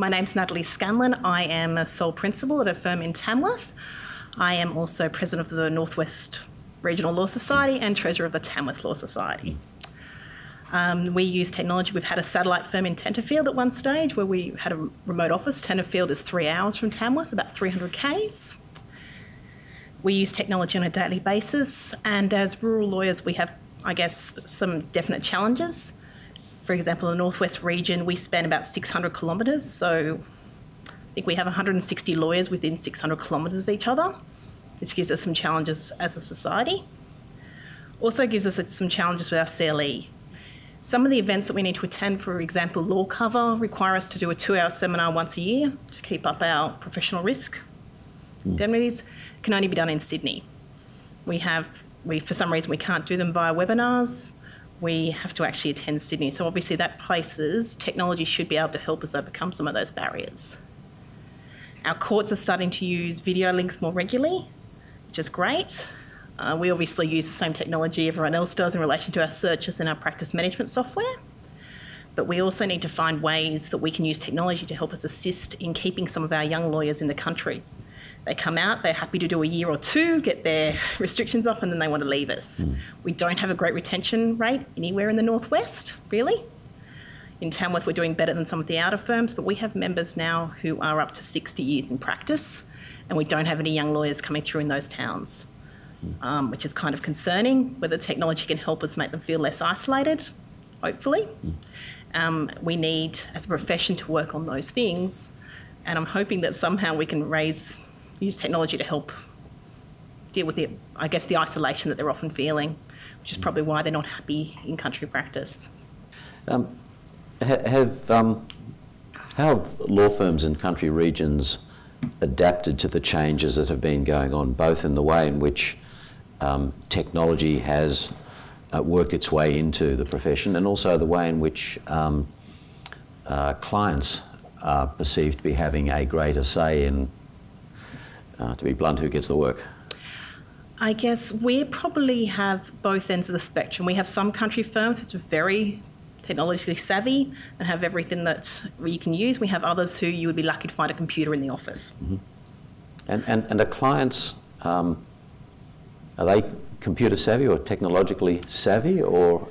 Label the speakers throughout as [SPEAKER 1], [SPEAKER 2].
[SPEAKER 1] My name's Natalie Scanlon. I am a sole principal at a firm in Tamworth. I am also president of the Northwest Regional Law Society and treasurer of the Tamworth Law Society. We use technology. We've had a satellite firm in Tenterfield at one stage where we had a remote office. Tenterfield is 3 hours from Tamworth, about 300 k's. We use technology on a daily basis, and as rural lawyers we have, I guess, some definite challenges. For example, in the Northwest region we span about 600 kilometres, so I think we have 160 lawyers within 600 kilometres of each other, which gives us some challenges as a society. Also gives us some challenges with our CLE. Some of the events that we need to attend, for example, law cover, require us to do a 2-hour seminar once a year to keep up our professional risk indemnities. Can only be done in Sydney. For some reason, we can't do them via webinars. We have to actually attend Sydney. So obviously that places, technology should be able to help us overcome some of those barriers. Our courts are starting to use video links more regularly, which is great. We obviously use the same technology everyone else does in relation to our searches and our practice management software. But we also need to find ways that we can use technology to help us assist in keeping some of our young lawyers in the country. They come out, they're happy to do a year or two, get their restrictions off, and then they want to leave us. We don't have a great retention rate anywhere in the Northwest, really. In Tamworth, we're doing better than some of the outer firms, but we have members now who are up to 60 years in practice, and we don't have any young lawyers coming through in those towns, which is kind of concerning. Whether technology can help us make them feel less isolated, hopefully. We need, as a profession, to work on those things, and I'm hoping that somehow we can use technology to help deal with the isolation that they're often feeling, which is probably why they're not happy in country practice.
[SPEAKER 2] How have law firms in country regions adapted to the changes that have been going on, both in the way in which technology has worked its way into the profession and also the way in which clients are perceived to be having a greater say in, to be blunt, who gets the work?
[SPEAKER 1] I guess we probably have both ends of the spectrum. We have some country firms which are very technologically savvy and have everything that you can use. We have others who you would be lucky to find a computer in the office.
[SPEAKER 2] And are clients, are they computer savvy or technologically savvy, or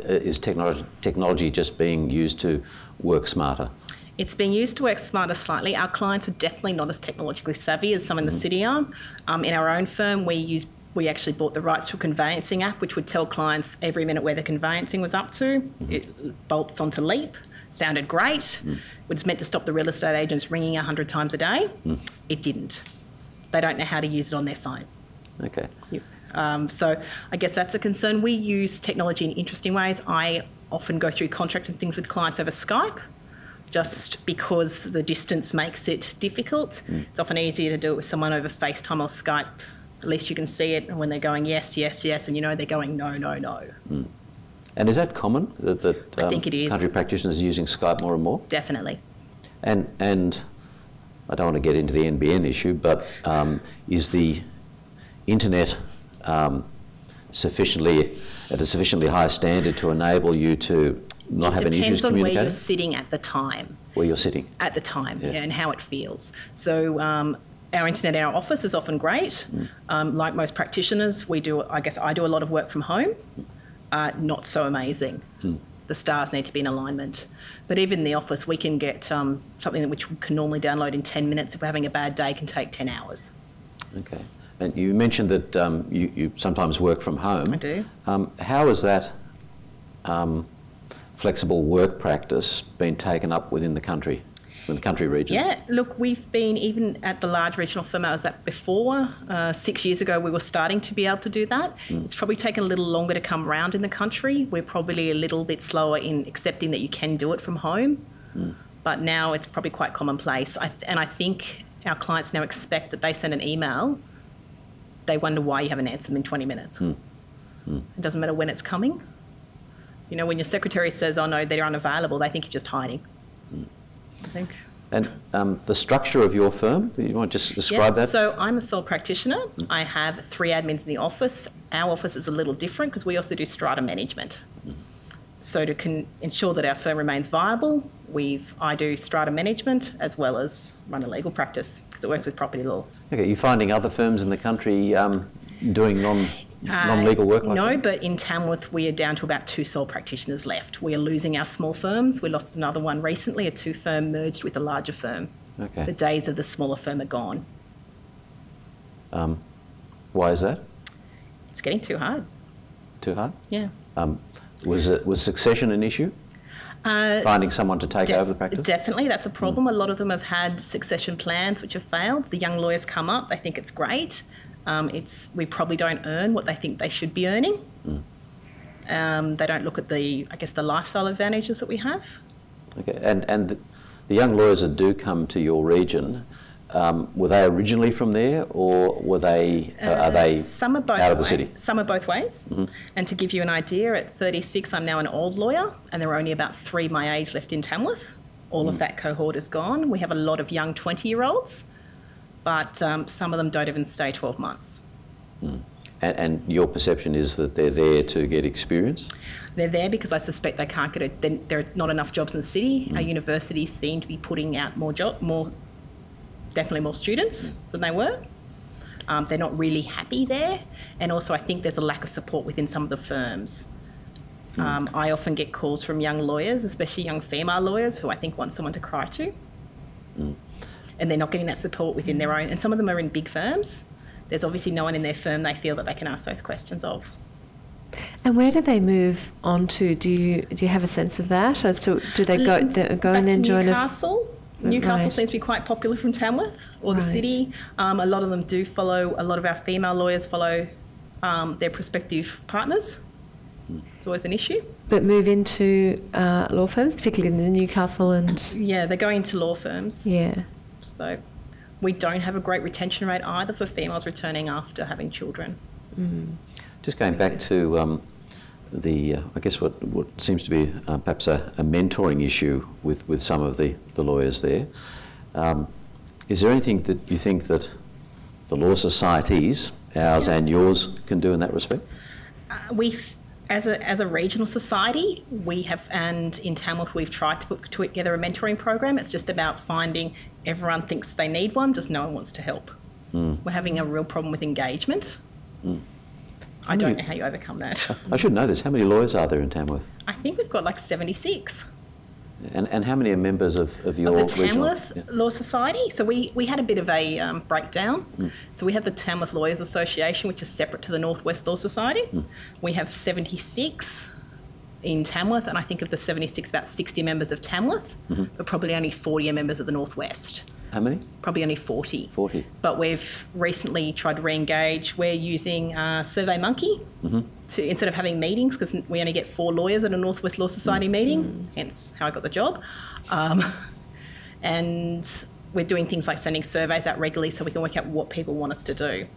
[SPEAKER 2] is technology just being used to work smarter?
[SPEAKER 1] It's being used to work smarter slightly. Our clients are definitely not as technologically savvy as some in the city are. In our own firm, we actually bought the rights to a conveyancing app, which would tell clients every minute where the conveyancing was up to. It bolts onto Leap. Sounded great. It was meant to stop the real estate agents ringing 100 times a day. It didn't. They don't know how to use it on their phone.
[SPEAKER 2] Okay.
[SPEAKER 1] So I guess that's a concern. We use technology in interesting ways. I often go through contracts and things with clients over Skype, just because the distance makes it difficult. It's often easier to do it with someone over FaceTime or Skype. At least you can see it, and when they're going yes, yes, yes, and you know they're going no, no, no.
[SPEAKER 2] And is that common, that
[SPEAKER 1] I think it is.
[SPEAKER 2] Country practitioners are using Skype more and more?
[SPEAKER 1] Definitely.
[SPEAKER 2] And I don't want to get into the NBN issue, but is the internet sufficiently at a sufficiently high standard to enable you to not have any issues communicating? Depends on where you're sitting
[SPEAKER 1] at the time.
[SPEAKER 2] Where you're sitting?
[SPEAKER 1] At the time, yeah, and how it feels. So our internet in our office is often great. Like most practitioners, I do a lot of work from home. Not so amazing. The stars need to be in alignment. But even in the office, we can get something which we can normally download in 10 minutes. If we're having a bad day, can take 10 hours.
[SPEAKER 2] Okay. And you mentioned that you sometimes work from home.
[SPEAKER 1] I do.
[SPEAKER 2] How has that flexible work practice been taken up within the country regions?
[SPEAKER 1] Yeah, look, we've been, even at the large regional firm I was at before, 6 years ago we were starting to be able to do that. It's probably taken a little longer to come around in the country. We're probably a little bit slower in accepting that you can do it from home, but now it's probably quite commonplace. And I think our clients now expect that they send an email, they wonder why you haven't answered them in 20 minutes. It doesn't matter when it's coming. You know, when your secretary says, oh no, they're unavailable, they think you're just hiding. I think.
[SPEAKER 2] And the structure of your firm, you want to just describe that?
[SPEAKER 1] So I'm a sole practitioner. I have 3 admins in the office. Our office is a little different because we also do strata management. So to ensure that our firm remains viable, I do strata management as well as run a legal practice because I work with property law.
[SPEAKER 2] Okay, you're finding other firms in the country doing non-legal work like
[SPEAKER 1] No,
[SPEAKER 2] that?
[SPEAKER 1] but in Tamworth we are down to about 2 sole practitioners left. We are losing our small firms. We lost another one recently, a 2-firm merged with a larger firm.
[SPEAKER 2] Okay.
[SPEAKER 1] The days of the smaller firm are gone.
[SPEAKER 2] Why is that?
[SPEAKER 1] It's getting too hard.
[SPEAKER 2] Too hard?
[SPEAKER 1] Yeah.
[SPEAKER 2] Was succession an issue? Finding someone to take over the practice?
[SPEAKER 1] Definitely, that's a problem. A lot of them have had succession plans which have failed. The young lawyers come up, they think it's great. We probably don't earn what they think they should be earning. They don't look at the lifestyle advantages that we have.
[SPEAKER 2] Okay, and the young lawyers that do come to your region, were they originally from there, or were they are they
[SPEAKER 1] some are both
[SPEAKER 2] out of the city?
[SPEAKER 1] Some are both ways. And to give you an idea, at 36, I'm now an old lawyer, and there are only about 3 my age left in Tamworth. All of that cohort is gone. We have a lot of young 20-year-olds, but some of them don't even stay 12 months.
[SPEAKER 2] And your perception is that they're there to get experience?
[SPEAKER 1] They're there because I suspect they can't get it. There are not enough jobs in the city. Our universities seem to be putting out definitely more students than they were. They're not really happy there. And also I think there's a lack of support within some of the firms. I often get calls from young lawyers, especially young female lawyers, who I think want someone to cry to. And they're not getting that support within their own. And some of them are in big firms. There's obviously no one in their firm they feel that they can ask those questions of.
[SPEAKER 3] And where do they move on to? Do you have a sense of that? As to do they go and then join
[SPEAKER 1] Newcastle? Newcastle
[SPEAKER 3] Right.
[SPEAKER 1] seems to be quite popular from Tamworth or the
[SPEAKER 3] Right.
[SPEAKER 1] city. A lot of them do follow. A lot of our female lawyers follow their prospective partners. It's always an issue.
[SPEAKER 3] But move into law firms, particularly in the Newcastle and
[SPEAKER 1] Yeah, they're going to law firms.
[SPEAKER 3] yeah.
[SPEAKER 1] So we don't have a great retention rate either for females returning after having children.
[SPEAKER 2] Just going back to I guess what seems to be perhaps a mentoring issue with some of the lawyers there. Is there anything that you think that the law societies, ours and yours, can do in that respect?
[SPEAKER 1] As a regional society, we have, and in Tamworth we've tried to put together a mentoring program. It's just about finding, everyone thinks they need one, just no one wants to help. We're having a real problem with engagement. I don't know how you overcome that.
[SPEAKER 2] I should know this. How many lawyers are there in Tamworth?
[SPEAKER 1] I think we've got like 76.
[SPEAKER 2] And how many are members of your
[SPEAKER 1] Of the
[SPEAKER 2] regional?
[SPEAKER 1] Tamworth
[SPEAKER 2] Yeah.
[SPEAKER 1] Law Society. So we had a bit of a breakdown. So we have the Tamworth Lawyers Association, which is separate to the Northwest Law Society. We have 76 in Tamworth, and I think of the 76, about 60 members of Tamworth, but probably only 40 are members of the Northwest.
[SPEAKER 2] How many?
[SPEAKER 1] Probably only 40.
[SPEAKER 2] 40.
[SPEAKER 1] But we've recently tried to re-engage. We're using SurveyMonkey to, instead of having meetings, because we only get 4 lawyers at a Northwest Law Society meeting, hence how I got the job. And we're doing things like sending surveys out regularly so we can work out what people want us to do.